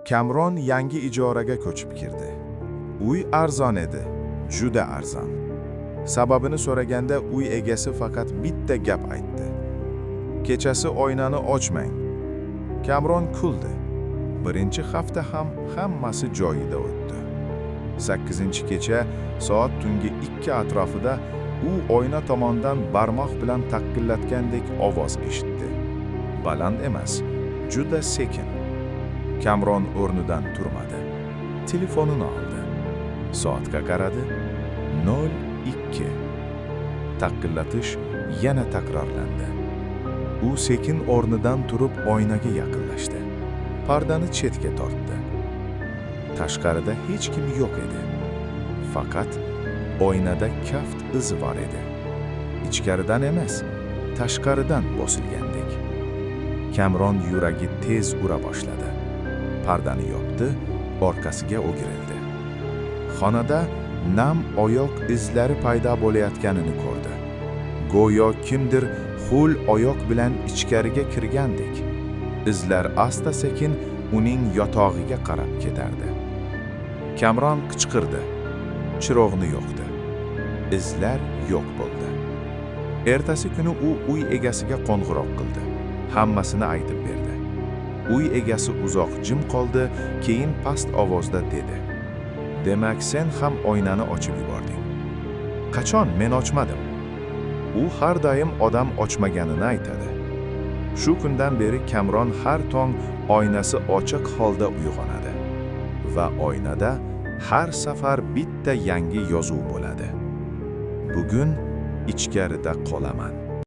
Kamron yangi ijoraga ko'chib kirdi. Uy arzon edi, juda arzon. Sababini so'raganda uy egasi faqat bitta gap aytdi. Kechasi oynani ochmang. Kamron kuldi. Birinchi hafta ham hammasi joyida o'tdi. 8-kecha soat tungi 2 atrofida u oyna tomondan barmoq bilan taqillatgandek ovoz eshitdi. Baland emas, juda sekin. Kamron o'rnidan turmadi. Telefonini oldi. Soatga qaradi. 02. Taqillatish yana takrorlandi. U sekin o'rnidan turib oynaga yaqinlashdi. Pardani chetga tortdi. Tashqarida hech kim yo'q edi. Faqat oynada kaft izi bor edi. Ichkaridan emas, tashqaridan bosilgandek. Kamron yuragi tez ura boshladi. Pardani yopdi, orqasiga o'girildi. Xonada nam oyoq izlari paydo bo'layotganini ko'rdi. Go'yo kimdir ho'l oyoq bilan ichkariga kirgandek. Izlar asta-sekin uning yotog'iga qarab ketardi. Kamron qichqirdi. Chiroqni yoqdi. Izlar yo'q bo'ldi. Ertasi kuni u uy egasiga qo'ng'iroq qildi. Hammasini aytib berdi. Uy egasi uzoq jim qoldi, keyin past ovozda dedi: "Demak, sen ham oynani ochib yubording." "Qachon? Men ochmadim." U har doim odam ochmaganini aytadi. Shu kundan beri Kamron har tong oynasi ochiq holda uyg'onadi va oynada har safar bitta yangi yozuv bo'ladi. Bugun ichkarida qolaman.